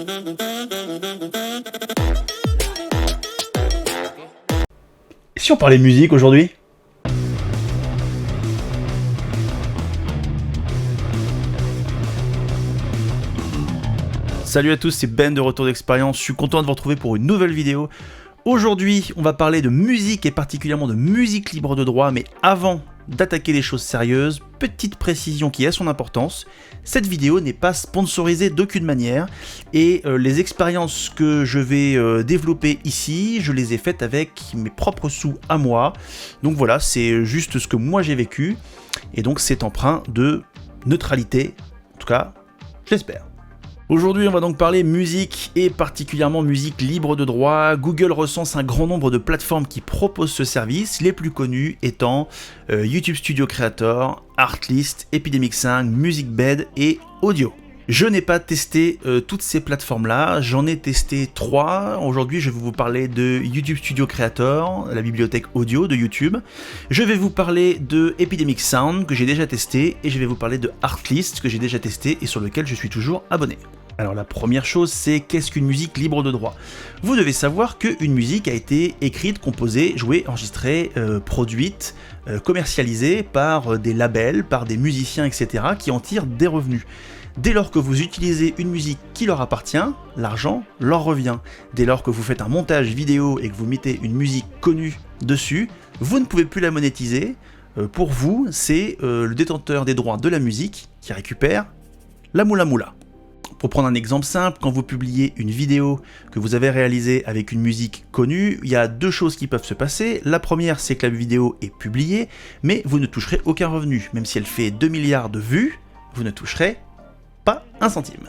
Et si on parlait musique aujourd'hui ? Salut à tous, c'est Ben de Retour d'Expérience, je suis content de vous retrouver pour une nouvelle vidéo. Aujourd'hui, on va parler de musique et particulièrement de musique libre de droit, mais avant d'attaquer les choses sérieuses, petite précision qui a son importance, cette vidéo n'est pas sponsorisée d'aucune manière et les expériences que je vais développer ici, je les ai faites avec mes propres sous à moi, donc voilà, c'est juste ce que moi j'ai vécu et donc c'est empreint de neutralité, en tout cas, j'espère. Aujourd'hui, on va donc parler musique et particulièrement musique libre de droit. Google recense un grand nombre de plateformes qui proposent ce service, les plus connues étant YouTube Studio Creator, Artlist, Epidemic Sound, MusicBed et Audio. Je n'ai pas testé toutes ces plateformes-là, j'en ai testé 3. Aujourd'hui, je vais vous parler de YouTube Studio Creator, la bibliothèque audio de YouTube. Je vais vous parler de Epidemic Sound, que j'ai déjà testé, et je vais vous parler de Artlist, que j'ai déjà testé et sur lequel je suis toujours abonné. Alors la première chose, c'est qu'est-ce qu'une musique libre de droit ? Vous devez savoir qu'une musique a été écrite, composée, jouée, enregistrée, produite, commercialisée par des labels, par des musiciens, etc. qui en tirent des revenus. Dès lors que vous utilisez une musique qui leur appartient, l'argent leur revient. Dès lors que vous faites un montage vidéo et que vous mettez une musique connue dessus, vous ne pouvez plus la monétiser. Pour vous, c'est le détenteur des droits de la musique qui récupère la moula moula. Pour prendre un exemple simple, quand vous publiez une vidéo que vous avez réalisée avec une musique connue, il y a deux choses qui peuvent se passer. La première, c'est que la vidéo est publiée, mais vous ne toucherez aucun revenu. Même si elle fait 2 milliards de vues, vous ne toucherez pas un centime.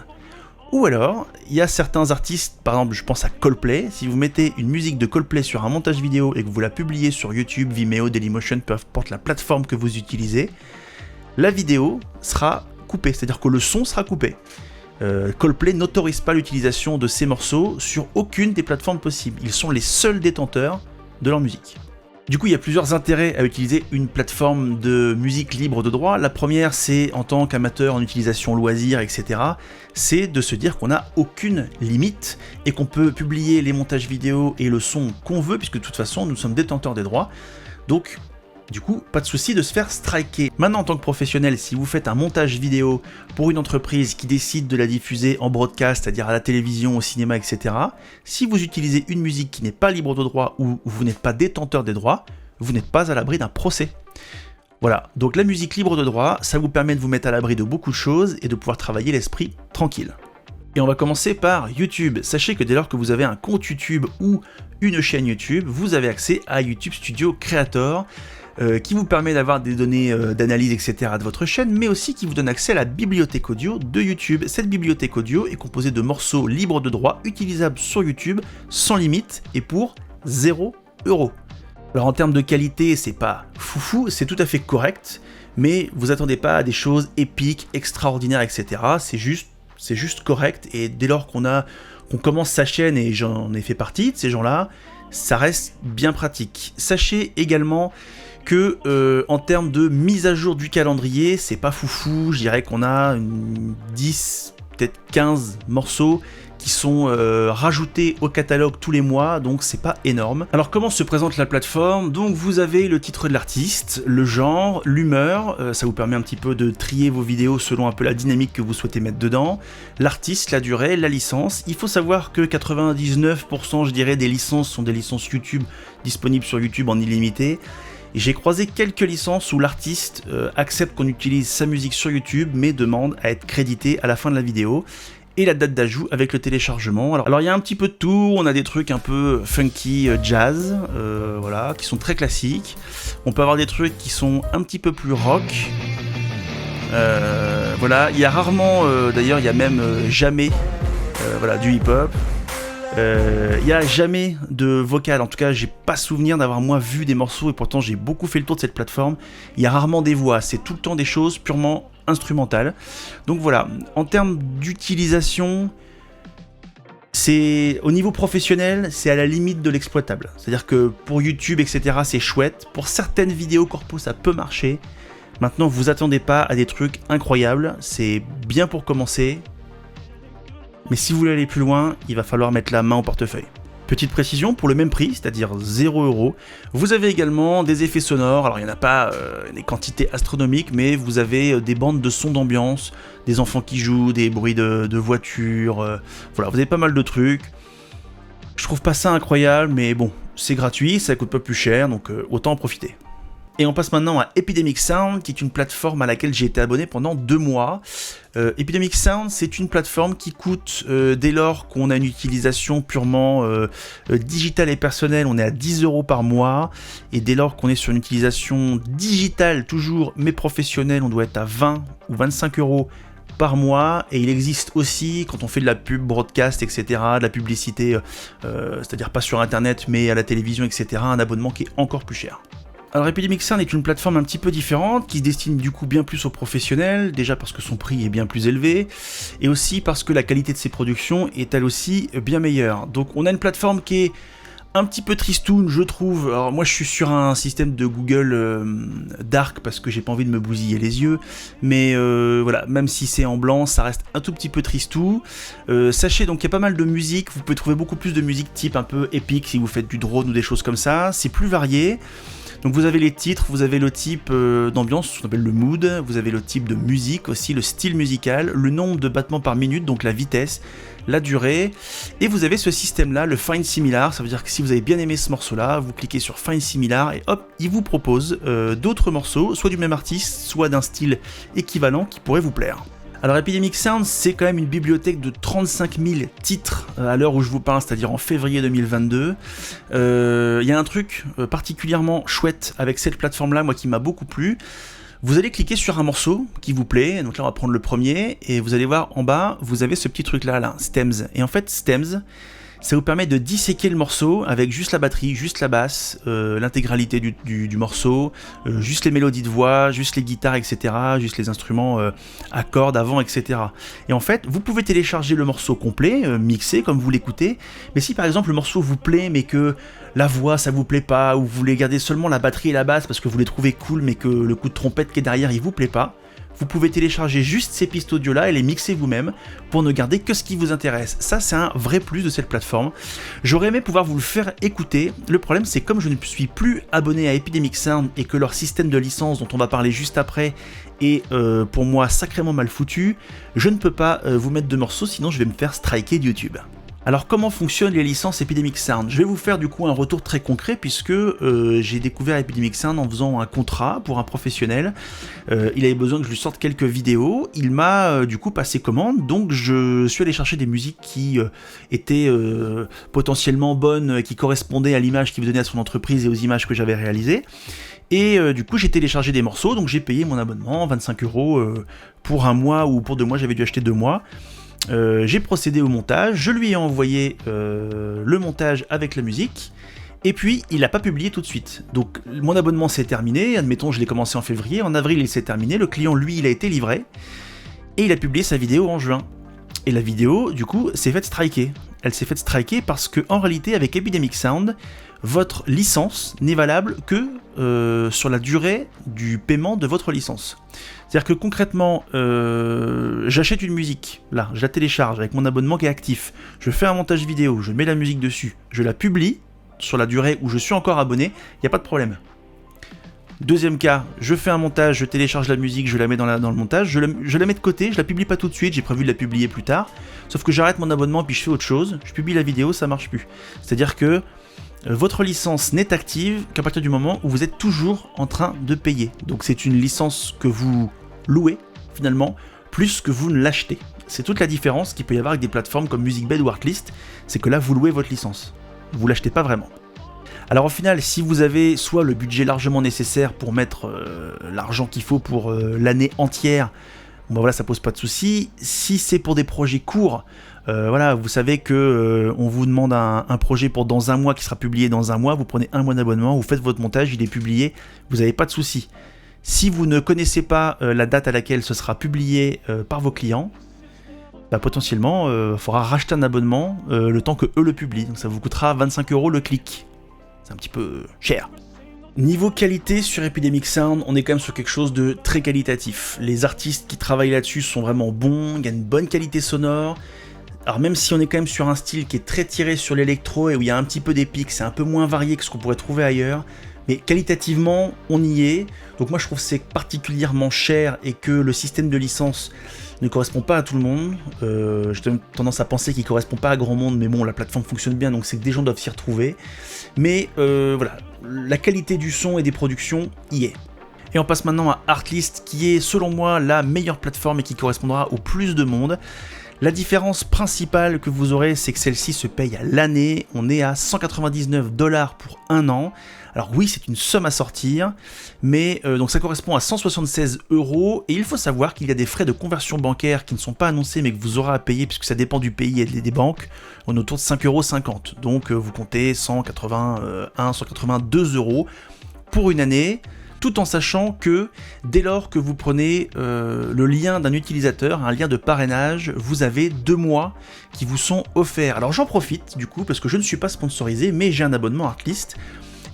Ou alors, il y a certains artistes, par exemple je pense à Coldplay, si vous mettez une musique de Coldplay sur un montage vidéo et que vous la publiez sur YouTube, Vimeo, Dailymotion, peu importe la plateforme que vous utilisez, la vidéo sera coupée, c'est-à-dire que le son sera coupé. Coldplay n'autorise pas l'utilisation de ces morceaux sur aucune des plateformes possibles, ils sont les seuls détenteurs de leur musique. Du coup, il y a plusieurs intérêts à utiliser une plateforme de musique libre de droit. La première, c'est en tant qu'amateur en utilisation loisir, etc., c'est de se dire qu'on n'a aucune limite et qu'on peut publier les montages vidéo et le son qu'on veut, puisque de toute façon, nous sommes détenteurs des droits. Donc, du coup, pas de souci de se faire striker. Maintenant, en tant que professionnel, si vous faites un montage vidéo pour une entreprise qui décide de la diffuser en broadcast, c'est-à-dire à la télévision, au cinéma, etc., si vous utilisez une musique qui n'est pas libre de droit ou vous n'êtes pas détenteur des droits, vous n'êtes pas à l'abri d'un procès. Voilà, donc la musique libre de droit, ça vous permet de vous mettre à l'abri de beaucoup de choses et de pouvoir travailler l'esprit tranquille. Et on va commencer par YouTube. Sachez que dès lors que vous avez un compte YouTube ou une chaîne YouTube, vous avez accès à YouTube Studio Creator, qui vous permet d'avoir des données d'analyse, etc. de votre chaîne, mais aussi qui vous donne accès à la bibliothèque audio de YouTube. Cette bibliothèque audio est composée de morceaux libres de droit, utilisables sur YouTube, sans limite, et pour 0 €. Alors en termes de qualité, c'est pas foufou, c'est tout à fait correct, mais vous attendez pas à des choses épiques, extraordinaires, etc. C'est juste correct, et dès lors qu'on commence sa chaîne, et j'en ai fait partie de ces gens-là, ça reste bien pratique. Sachez également que en termes de mise à jour du calendrier, c'est pas foufou, je dirais qu'on a 10, peut-être 15 morceaux qui sont rajoutés au catalogue tous les mois, donc c'est pas énorme. Alors comment se présente la plateforme ? Donc vous avez le titre de l'artiste, le genre, l'humeur, ça vous permet un petit peu de trier vos vidéos selon un peu la dynamique que vous souhaitez mettre dedans, l'artiste, la durée, la licence. Il faut savoir que 99% je dirais des licences sont des licences YouTube disponibles sur YouTube en illimité. Et j'ai croisé quelques licences où l'artiste accepte qu'on utilise sa musique sur YouTube mais demande à être crédité à la fin de la vidéo. Et la date d'ajout avec le téléchargement. Alors il y a un petit peu de tout, on a des trucs un peu funky jazz, voilà, qui sont très classiques. On peut avoir des trucs qui sont un petit peu plus rock. Voilà, il y a rarement, d'ailleurs il y a même jamais voilà, du hip-hop. Il n'y a jamais de vocal, en tout cas j'ai pas souvenir d'avoir moi vu des morceaux et pourtant j'ai beaucoup fait le tour de cette plateforme. Il y a rarement des voix, c'est tout le temps des choses purement instrumentales. Donc voilà, en termes d'utilisation, c'est au niveau professionnel, c'est à la limite de l'exploitable. C'est-à-dire que pour YouTube, etc., c'est chouette. Pour certaines vidéos corpo, ça peut marcher. Maintenant, vous attendez pas à des trucs incroyables. C'est bien pour commencer. Mais si vous voulez aller plus loin, il va falloir mettre la main au portefeuille. Petite précision, pour le même prix, c'est-à-dire 0 €, vous avez également des effets sonores. Alors il n'y en a pas des quantités astronomiques, mais vous avez des bandes de sons d'ambiance, des enfants qui jouent, des bruits de voitures, voilà, vous avez pas mal de trucs. Je trouve pas ça incroyable, mais bon, c'est gratuit, ça coûte pas plus cher, donc autant en profiter. Et on passe maintenant à Epidemic Sound, qui est une plateforme à laquelle j'ai été abonné pendant 2 mois. Epidemic Sound, c'est une plateforme qui coûte, dès lors qu'on a une utilisation purement digitale et personnelle, on est à 10 € par mois. Et dès lors qu'on est sur une utilisation digitale toujours, mais professionnelle, on doit être à 20 ou 25 € par mois. Et il existe aussi, quand on fait de la pub, broadcast, etc., de la publicité, c'est-à-dire pas sur internet, mais à la télévision, etc., un abonnement qui est encore plus cher. Alors Epidemic Sound est une plateforme un petit peu différente, qui se destine du coup bien plus aux professionnels, déjà parce que son prix est bien plus élevé, et aussi parce que la qualité de ses productions est elle aussi bien meilleure. Donc on a une plateforme qui est un petit peu tristoun, je trouve. Alors moi je suis sur un système de Google Dark, parce que j'ai pas envie de me bousiller les yeux, mais voilà, même si c'est en blanc, ça reste un tout petit peu tristou. Sachez donc qu'il y a pas mal de musique, vous pouvez trouver beaucoup plus de musique type un peu épique, si vous faites du drone ou des choses comme ça, c'est plus varié. Donc vous avez les titres, vous avez le type d'ambiance, ce qu'on appelle le mood, vous avez le type de musique aussi, le style musical, le nombre de battements par minute, donc la vitesse, la durée, et vous avez ce système-là, le Find Similar, ça veut dire que si vous avez bien aimé ce morceau-là, vous cliquez sur Find Similar et hop, il vous propose d'autres morceaux, soit du même artiste, soit d'un style équivalent qui pourrait vous plaire. Alors Epidemic Sound, c'est quand même une bibliothèque de 35 000 titres à l'heure où je vous parle, c'est-à-dire en février 2022. Il y a un truc particulièrement chouette avec cette plateforme-là, moi qui m'a beaucoup plu. Vous allez cliquer sur un morceau qui vous plaît, donc là on va prendre le premier, et vous allez voir en bas, vous avez ce petit truc-là, là, Stems. Et en fait, Stems, ça vous permet de disséquer le morceau avec juste la batterie, juste la basse, l'intégralité du morceau, juste les mélodies de voix, juste les guitares, etc., juste les instruments à cordes avant, etc. Et en fait, vous pouvez télécharger le morceau complet, mixé comme vous l'écoutez, mais si par exemple le morceau vous plaît, mais que la voix ça vous plaît pas, ou vous voulez garder seulement la batterie et la basse parce que vous les trouvez cool, mais que le coup de trompette qui est derrière il vous plaît pas, vous pouvez télécharger juste ces pistes audio là et les mixer vous-même pour ne garder que ce qui vous intéresse. Ça c'est un vrai plus de cette plateforme. J'aurais aimé pouvoir vous le faire écouter. Le problème c'est comme je ne suis plus abonné à Epidemic Sound et que leur système de licence dont on va parler juste après est pour moi sacrément mal foutu, je ne peux pas vous mettre de morceaux sinon je vais me faire striker de YouTube. Alors comment fonctionnent les licences Epidemic Sound? Je vais vous faire du coup un retour très concret puisque j'ai découvert Epidemic Sound en faisant un contrat pour un professionnel. Il avait besoin que je lui sorte quelques vidéos, il m'a du coup passé commande, donc je suis allé chercher des musiques qui étaient potentiellement bonnes, qui correspondaient à l'image qu'il me donnait à son entreprise et aux images que j'avais réalisées. Et du coup j'ai téléchargé des morceaux, donc j'ai payé mon abonnement, 25 € pour un mois ou pour 2 mois, j'avais dû acheter 2 mois. J'ai procédé au montage, je lui ai envoyé le montage avec la musique, et puis il n'a pas publié tout de suite. Donc mon abonnement s'est terminé, admettons je l'ai commencé en février, en avril il s'est terminé, le client lui il a été livré, et il a publié sa vidéo en juin. Et la vidéo du coup s'est faite striker. Elle s'est faite striker parce que en réalité avec Epidemic Sound, votre licence n'est valable que sur la durée du paiement de votre licence. C'est-à-dire que concrètement, j'achète une musique, là, je la télécharge avec mon abonnement qui est actif, je fais un montage vidéo, je mets la musique dessus, je la publie sur la durée où je suis encore abonné, il n'y a pas de problème. Deuxième cas, je fais un montage, je télécharge la musique, je la mets dans le montage, je la mets de côté, je la publie pas tout de suite, j'ai prévu de la publier plus tard, sauf que j'arrête mon abonnement puis je fais autre chose, je publie la vidéo, ça marche plus. C'est-à-dire que votre licence n'est active qu'à partir du moment où vous êtes toujours en train de payer. Donc c'est une licence que vous louez finalement, plus que vous ne l'achetez. C'est toute la différence qu'il peut y avoir avec des plateformes comme MusicBed ou Artlist, c'est que là vous louez votre licence, vous l'achetez pas vraiment. Alors au final, si vous avez soit le budget largement nécessaire pour mettre l'argent qu'il faut pour l'année entière, bon bah voilà, ça pose pas de souci. Si c'est pour des projets courts, voilà, vous savez que on vous demande un projet pour dans un mois qui sera publié dans un mois, vous prenez un mois d'abonnement, vous faites votre montage, il est publié, vous n'avez pas de souci. Si vous ne connaissez pas la date à laquelle ce sera publié par vos clients, bah potentiellement, il faudra racheter un abonnement le temps que eux le publient. Donc ça vous coûtera 25 € le clic. C'est un petit peu cher. Niveau qualité sur Epidemic Sound, on est quand même sur quelque chose de très qualitatif. Les artistes qui travaillent là-dessus sont vraiment bons, il y a une bonne qualité sonore. Alors même si on est quand même sur un style qui est très tiré sur l'électro et où il y a un petit peu d'épique, c'est un peu moins varié que ce qu'on pourrait trouver ailleurs, mais qualitativement on y est. Donc moi je trouve que c'est particulièrement cher et que le système de licence ne correspond pas à tout le monde. J'ai tendance à penser qu'il ne correspond pas à grand monde, mais bon, la plateforme fonctionne bien, donc c'est que des gens doivent s'y retrouver. Mais voilà, la qualité du son et des productions y est. Et on passe maintenant à Artlist, qui est selon moi la meilleure plateforme et qui correspondra au plus de monde. La différence principale que vous aurez, c'est que celle-ci se paye à l'année. On est à 199 $ pour un an. Alors oui, c'est une somme à sortir, mais donc ça correspond à 176 €. Et il faut savoir qu'il y a des frais de conversion bancaire qui ne sont pas annoncés, mais que vous aurez à payer, puisque ça dépend du pays et des banques. On est autour de 5,50 €. Donc vous comptez 181, 182 € pour une année. Tout en sachant que dès lors que vous prenez le lien d'un utilisateur, un lien de parrainage, vous avez 2 mois qui vous sont offerts. Alors j'en profite du coup parce que je ne suis pas sponsorisé, mais j'ai un abonnement Artlist.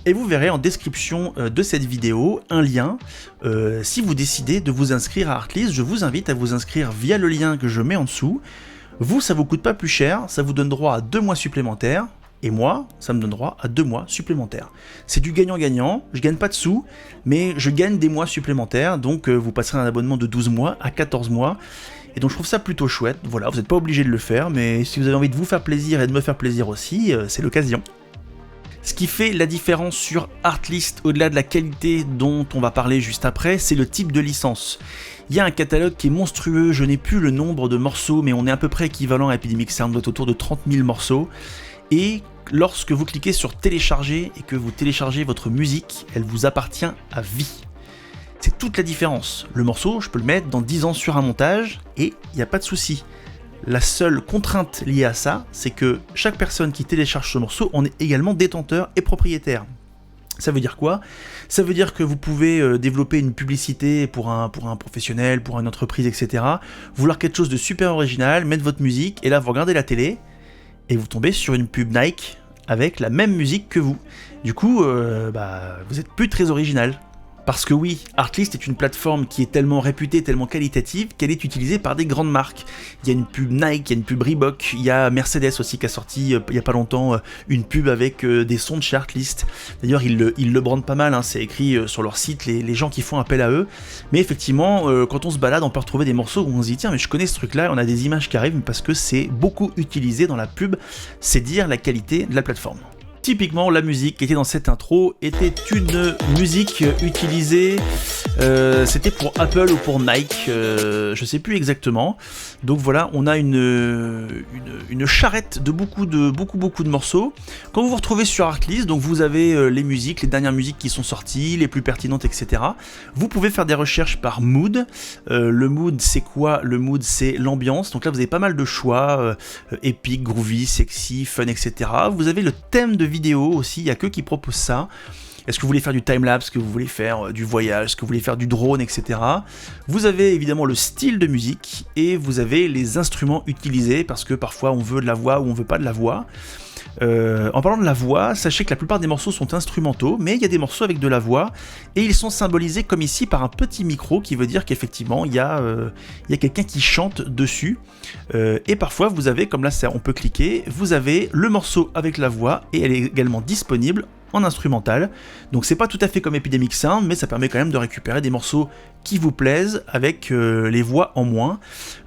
Et vous verrez en description de cette vidéo un lien. Si vous décidez de vous inscrire à Artlist, je vous invite à vous inscrire via le lien que je mets en dessous. Vous, ça vous coûte pas plus cher, ça vous donne droit à 2 mois supplémentaires. Et moi, ça me donne droit à 2 mois supplémentaires. C'est du gagnant-gagnant, je gagne pas de sous, mais je gagne des mois supplémentaires, donc vous passerez un abonnement de 12 mois à 14 mois. Et donc je trouve ça plutôt chouette, voilà, vous n'êtes pas obligé de le faire, mais si vous avez envie de vous faire plaisir et de me faire plaisir aussi, c'est l'occasion. Ce qui fait la différence sur Artlist, au-delà de la qualité dont on va parler juste après, c'est le type de licence. Il y a un catalogue qui est monstrueux, je n'ai plus le nombre de morceaux, mais on est à peu près équivalent à Epidemic Sound, on doit être autour de 30 000 morceaux. Et lorsque vous cliquez sur télécharger et que vous téléchargez votre musique, elle vous appartient à vie. C'est toute la différence. Le morceau, je peux le mettre dans 10 ans sur un montage et il n'y a pas de souci. La seule contrainte liée à ça, c'est que chaque personne qui télécharge ce morceau en est également détenteur et propriétaire. Ça veut dire quoi? Ça veut dire que vous pouvez développer une publicité pour un professionnel, pour une entreprise, etc. Vouloir quelque chose de super original, mettre votre musique, et là vous regardez la télé, et vous tombez sur une pub Nike avec la même musique que vous. Du coup, vous êtes plus très original. Parce que oui, Artlist est une plateforme qui est tellement réputée, tellement qualitative, qu'elle est utilisée par des grandes marques. Il y a une pub Nike, il y a une pub Reebok, il y a Mercedes aussi qui a sorti il y a pas longtemps une pub avec des sons de chez Artlist. D'ailleurs, ils le brandent pas mal, hein, c'est écrit sur leur site, les gens qui font appel à eux. Mais effectivement, quand on se balade, on peut retrouver des morceaux où on se dit tiens, mais je connais ce truc-là, et on a des images qui arrivent parce que c'est beaucoup utilisé dans la pub. C'est dire la qualité de la plateforme. Typiquement, la musique qui était dans cette intro était une musique utilisée, c'était pour Apple ou pour Nike, je sais plus exactement. Donc voilà, on a une charrette de beaucoup de morceaux. Quand vous vous retrouvez sur Artlist, donc vous avez les musiques, les dernières musiques qui sont sorties, les plus pertinentes, etc. Vous pouvez faire des recherches par mood. Le mood, c'est quoi? Le mood, c'est l'ambiance. Donc là, vous avez pas mal de choix, épique, groovy, sexy, fun, etc. Vous avez le thème de vidéo aussi, il n'y a que qui proposent ça. Est-ce que vous voulez faire du timelapse, est-ce que vous voulez faire du voyage, est-ce que vous voulez faire du drone, etc. Vous avez évidemment le style de musique et vous avez les instruments utilisés parce que parfois on veut de la voix ou on veut pas de la voix. En parlant de la voix, sachez que la plupart des morceaux sont instrumentaux, mais il y a des morceaux avec de la voix et ils sont symbolisés comme ici par un petit micro qui veut dire qu'effectivement il y a quelqu'un qui chante dessus. Et parfois vous avez, comme là on peut cliquer, vous avez le morceau avec la voix et elle est également disponible en instrumental. Donc c'est pas tout à fait comme Epidemic Sound, mais ça permet quand même de récupérer des morceaux qui vous plaisent avec les voix en moins.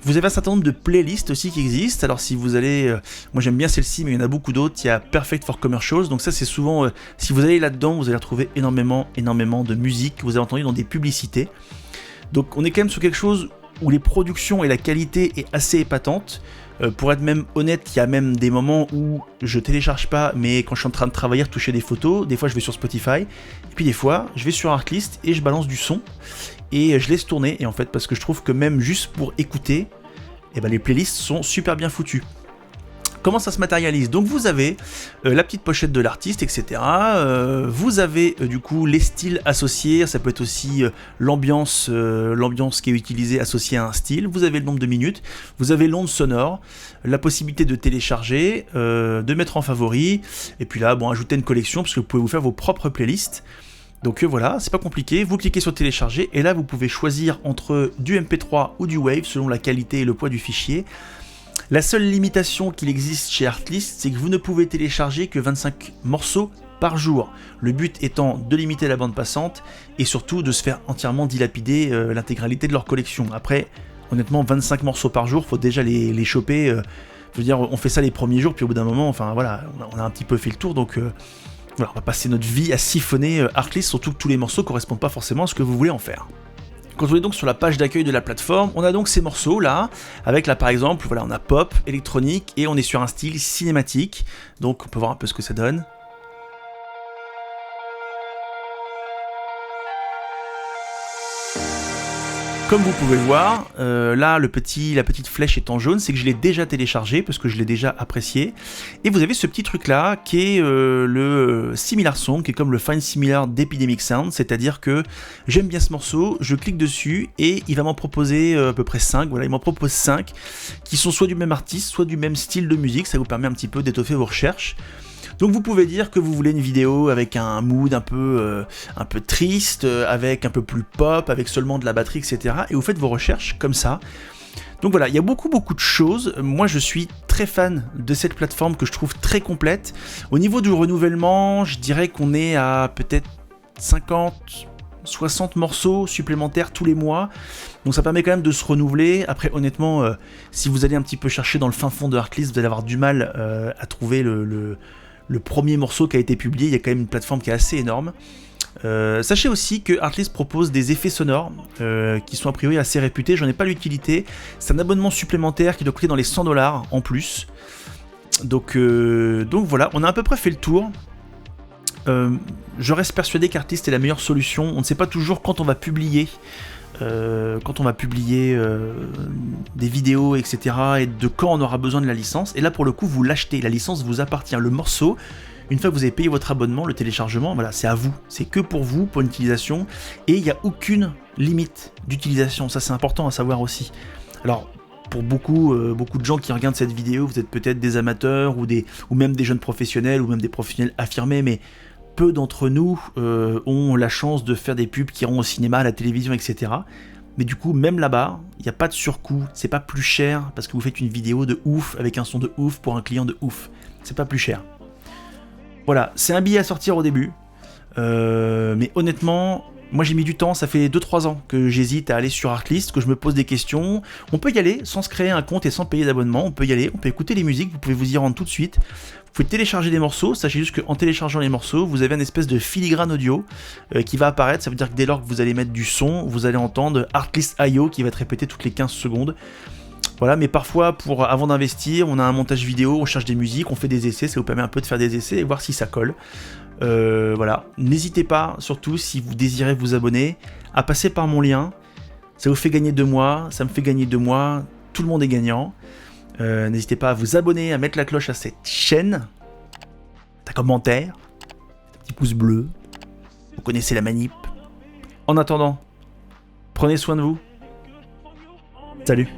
Vous avez un certain nombre de playlists aussi qui existent. Alors si vous allez, moi j'aime bien celle-ci, mais il y en a beaucoup d'autres. Il y a Perfect for Commercials, donc ça c'est souvent, si vous allez là-dedans, vous allez retrouver énormément de musique que vous avez entendu dans des publicités. Donc on est quand même sur quelque chose où les productions et la qualité est assez épatante. Pour être même honnête, il y a même des moments où je télécharge pas, mais quand je suis en train de travailler, retoucher des photos, des fois je vais sur Spotify, et puis des fois je vais sur Artlist et je balance du son, et je laisse tourner, et en fait parce que je trouve que même juste pour écouter, les playlists sont super bien foutues. Comment ça se matérialise? Donc vous avez la petite pochette de l'artiste, etc. Vous avez du coup les styles associés, ça peut être aussi l'ambiance qui est utilisée associée à un style. Vous avez le nombre de minutes, vous avez l'onde sonore, la possibilité de télécharger, de mettre en favori, et puis là, ajouter une collection, parce que vous pouvez vous faire vos propres playlists. Donc voilà, c'est pas compliqué, vous cliquez sur télécharger, et là vous pouvez choisir entre du MP3 ou du Wave, selon la qualité et le poids du fichier. La seule limitation qu'il existe chez Artlist, c'est que vous ne pouvez télécharger que 25 morceaux par jour. Le but étant de limiter la bande passante et surtout de se faire entièrement dilapider l'intégralité de leur collection. Après, honnêtement, 25 morceaux par jour, faut déjà les choper. Je veux dire, on fait ça les premiers jours, puis au bout d'un moment, enfin voilà, on a un petit peu fait le tour, donc voilà, on va passer notre vie à siphonner Artlist, surtout que tous les morceaux correspondent pas forcément à ce que vous voulez en faire. Quand on est donc sur la page d'accueil de la plateforme, on a donc ces morceaux là, avec là par exemple, voilà, on a pop, électronique, et on est sur un style cinématique, donc on peut voir un peu ce que ça donne. Comme vous pouvez le voir, là la petite flèche est en jaune, c'est que je l'ai déjà téléchargé parce que je l'ai déjà apprécié. Et vous avez ce petit truc là qui est le Similar Song, qui est comme le Find Similar d'Epidemic Sound, c'est-à-dire que j'aime bien ce morceau, je clique dessus et il va m'en proposer à peu près 5, voilà, il m'en propose 5 qui sont soit du même artiste, soit du même style de musique, ça vous permet un petit peu d'étoffer vos recherches. Donc vous pouvez dire que vous voulez une vidéo avec un mood un peu triste, avec un peu plus pop, avec seulement de la batterie, etc. Et vous faites vos recherches comme ça. Donc voilà, il y a beaucoup de choses. Moi je suis très fan de cette plateforme que je trouve très complète. Au niveau du renouvellement, je dirais qu'on est à peut-être 50... 60 morceaux supplémentaires tous les mois, donc ça permet quand même de se renouveler. Après honnêtement, si vous allez un petit peu chercher dans le fin fond de Artlist, vous allez avoir du mal à trouver le premier morceau qui a été publié. Il y a quand même une plateforme qui est assez énorme. Sachez aussi que Artlist propose des effets sonores qui sont a priori assez réputés. J'en ai pas l'utilité. C'est un abonnement supplémentaire qui doit coûter dans les 100$ en plus. Donc voilà, on a à peu près fait le tour. Je reste persuadé qu'Artlist est la meilleure solution. On ne sait pas toujours quand on va publier des vidéos, etc. et de quand on aura besoin de la licence. Et là, pour le coup, vous l'achetez. La licence vous appartient. Le morceau, une fois que vous avez payé votre abonnement, le téléchargement, voilà, c'est à vous. C'est que pour vous, pour une utilisation. Et il n'y a aucune limite d'utilisation. Ça, c'est important à savoir aussi. Alors, pour beaucoup de gens qui regardent cette vidéo, vous êtes peut-être des amateurs ou même des jeunes professionnels ou même des professionnels affirmés, mais peu d'entre nous ont la chance de faire des pubs qui iront au cinéma, à la télévision, etc. Mais du coup, même là-bas, il n'y a pas de surcoût, c'est pas plus cher parce que vous faites une vidéo de ouf avec un son de ouf pour un client de ouf. C'est pas plus cher. Voilà, c'est un billet à sortir au début, mais honnêtement, moi j'ai mis du temps, ça fait 2-3 ans que j'hésite à aller sur Artlist, que je me pose des questions. On peut y aller sans se créer un compte et sans payer d'abonnement, on peut y aller, on peut écouter les musiques, vous pouvez vous y rendre tout de suite. Vous pouvez télécharger des morceaux, sachez juste qu'en téléchargeant les morceaux, vous avez une espèce de filigrane audio qui va apparaître, ça veut dire que dès lors que vous allez mettre du son, vous allez entendre Artlist.io qui va être répété toutes les 15 secondes. Voilà, mais parfois, avant d'investir, on a un montage vidéo, on cherche des musiques, on fait des essais, ça vous permet un peu de faire des essais et voir si ça colle. Voilà, n'hésitez pas, surtout si vous désirez vous abonner, à passer par mon lien. Ça vous fait gagner 2 mois, ça me fait gagner 2 mois, tout le monde est gagnant. N'hésitez pas à vous abonner, à mettre la cloche à cette chaîne, un commentaire, un petit pouce bleu, vous connaissez la manip. En attendant, prenez soin de vous. Salut.